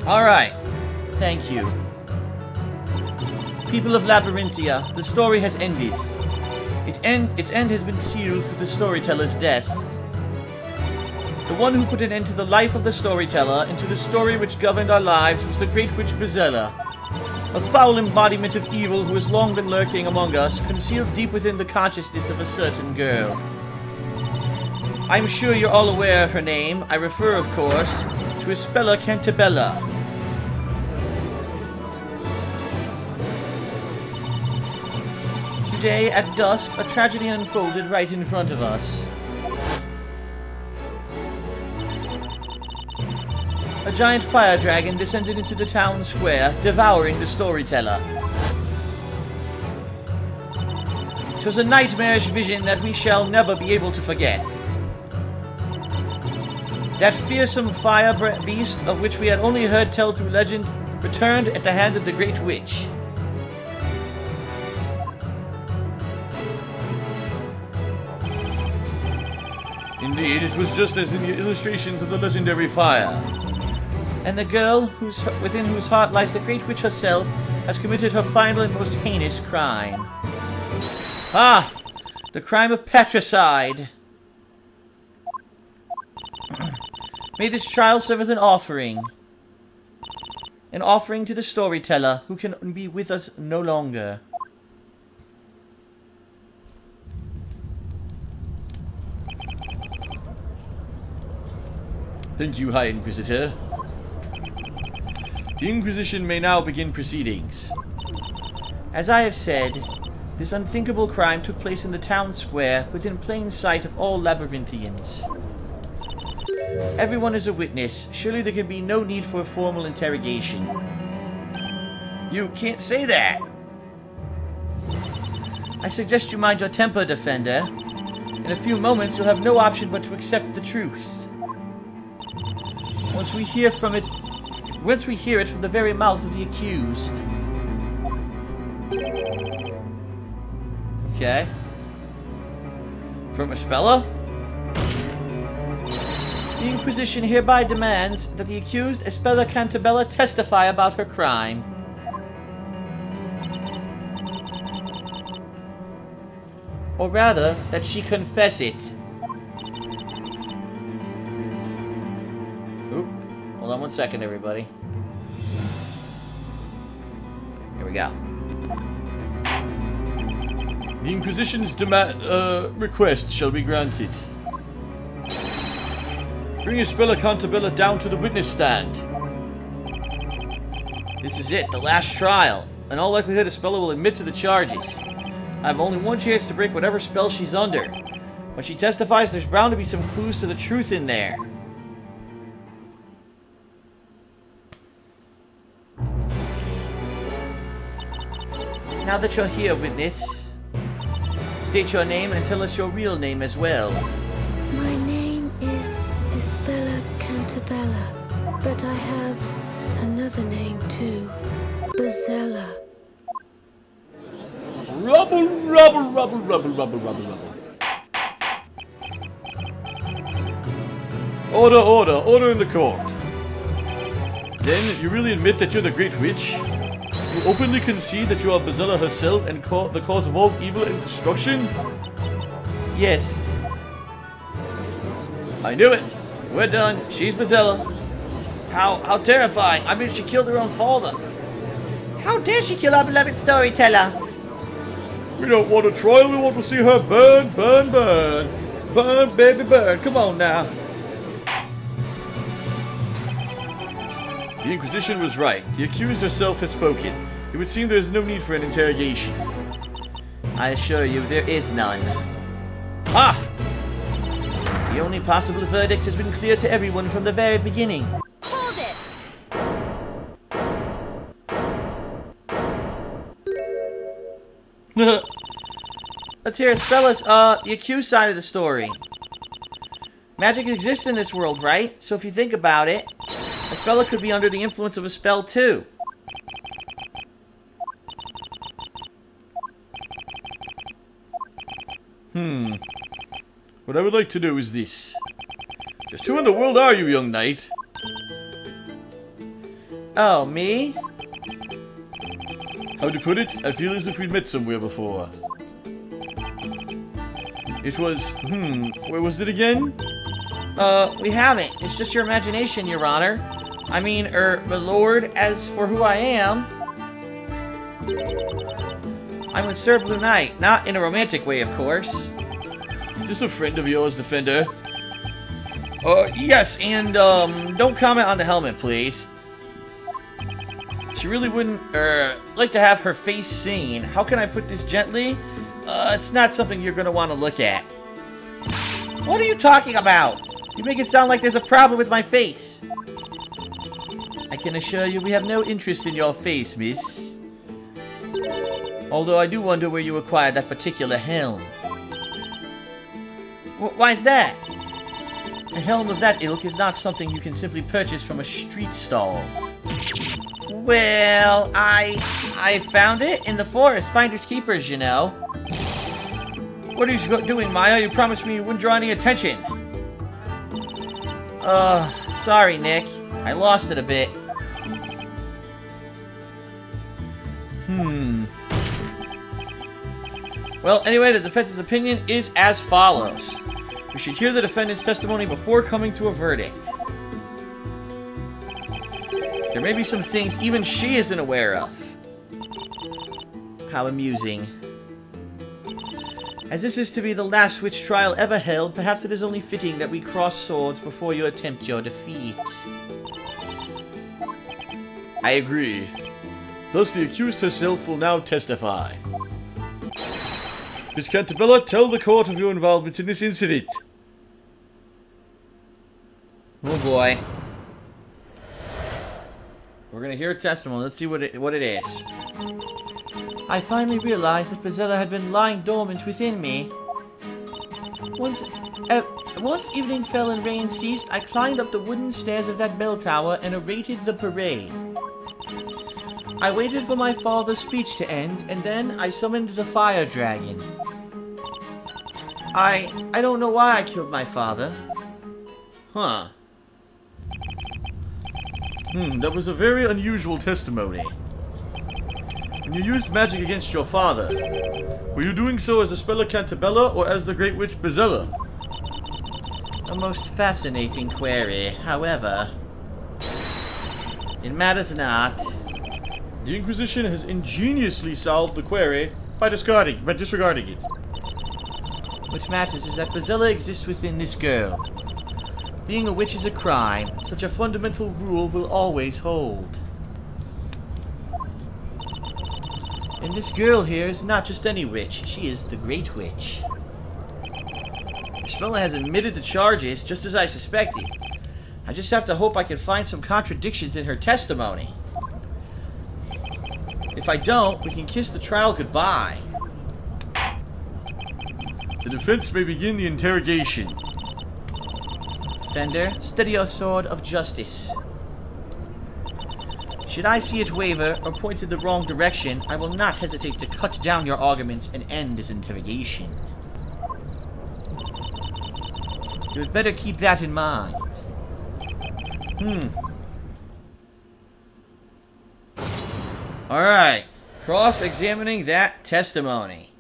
Alright. Thank you. People of Labyrinthia, the story has ended. Its end has been sealed through the storyteller's death. The one who put an end to the life of the storyteller and to the story which governed our lives was the great witch Brazella, a foul embodiment of evil who has long been lurking among us, concealed deep within the consciousness of a certain girl. I'm sure you're all aware of her name. I refer, of course, to Espella Cantabella. Today, at dusk, a tragedy unfolded right in front of us. A giant fire dragon descended into the town square, devouring the storyteller. It was a nightmarish vision that we shall never be able to forget. That fearsome fire beast, of which we had only heard tell through legend, returned at the hand of the Great Witch. Indeed, it was just as in the illustrations of the legendary fire. And the girl within whose heart lies the Great Witch herself has committed her final and most heinous crime. Ah! The crime of patricide! May this trial serve as an offering. An offering to the storyteller, who can be with us no longer. Thank you, High Inquisitor. The Inquisition may now begin proceedings. As I have said, this unthinkable crime took place in the town square, within plain sight of all Labyrinthians. Everyone is a witness. Surely there can be no need for a formal interrogation. You can't say that! I suggest you mind your temper, Defender. In a few moments, you'll have no option but to accept the truth. Once we hear it from the very mouth of the accused. Okay. From Espella? The Inquisition hereby demands that the accused, Espella Cantabella, testify about her crime. Or rather, that she confess it. Oop. Hold on one second, everybody. Here we go. The Inquisition's request shall be granted. Bring Espella Cantabella down to the witness stand. This is it, the last trial. In all likelihood, Espella will admit to the charges. I have only one chance to break whatever spell she's under. When she testifies, there's bound to be some clues to the truth in there. Now that you're here, witness, state your name and tell us your real name as well. My name is Espella Cantabella, but I have another name too. Brazella. Rubble, rubble, rubble, rubble, rubble, rubble, rubble. Order, order, order in the court. Then, you really admit that you're the Great Witch? You openly concede that you are Brazella herself and the cause of all evil and destruction? Yes. I knew it. We're done. She's Brazella. How terrifying. I mean, she killed her own father. How dare she kill our beloved storyteller? We don't want a trial. We want to see her burn, burn, burn. Burn, baby, burn. Come on now. The Inquisition was right. The accused herself has spoken. It would seem there is no need for an interrogation. I assure you, there is none. Ah! The only possible verdict has been clear to everyone from the very beginning. Hold it! Let's hear Espella's, the accused side of the story. Magic exists in this world, right? So if you think about it, Espella could be under the influence of a spell, too. What I would like to know is this. Just who in the world are you, young knight? Oh, me? How to put it? I feel as if we'd met somewhere before. It was... where was it again? We haven't. It's just your imagination, Your Honor. I mean, my lord, as for who I am... I'm with Sir Blue Knight. Not in a romantic way, of course. Is this a friend of yours, Defender? Yes, and, don't comment on the helmet, please. She really wouldn't, like to have her face seen. How can I put this gently? It's not something you're gonna want to look at. What are you talking about? You make it sound like there's a problem with my face. I can assure you we have no interest in your face, miss. Although I do wonder where you acquired that particular helm. Why's that? A helm of that ilk is not something you can simply purchase from a street stall. Well, I found it in the forest. Finders keepers, you know. What are you doing, Maya? You promised me you wouldn't draw any attention. Sorry, Nick. I lost it a bit. Well, anyway, the defense's opinion is as follows. We should hear the defendant's testimony before coming to a verdict. There may be some things even she isn't aware of. How amusing. As this is to be the last witch trial ever held, perhaps it is only fitting that we cross swords before you attempt your defeat. I agree. Thus the accused herself will now testify. Miss Cantabella, tell the court of your involvement in this incident. Oh boy. We're gonna hear a testimony. Let's see what it is. I finally realized that Brazella had been lying dormant within me. Once evening fell and rain ceased, I climbed up the wooden stairs of that bell tower and awaited the parade. I waited for my father's speech to end, and then I summoned the fire dragon. I don't know why I killed my father. Huh. That was a very unusual testimony. When you used magic against your father, were you doing so as a Spella Cantabella or as the Great Witch Brazella? A most fascinating query, however. It matters not. The Inquisition has ingeniously solved the query by disregarding it. What matters is that Brazella exists within this girl. Being a witch is a crime. Such a fundamental rule will always hold. And this girl here is not just any witch. She is the Great Witch. Spella has admitted the charges, just as I suspected. I just have to hope I can find some contradictions in her testimony. If I don't, we can kiss the trial goodbye. The defense may begin the interrogation. Defender, steady your sword of justice. Should I see it waver or point in the wrong direction, I will not hesitate to cut down your arguments and end this interrogation. You had better keep that in mind. Alright. Cross-examining that testimony.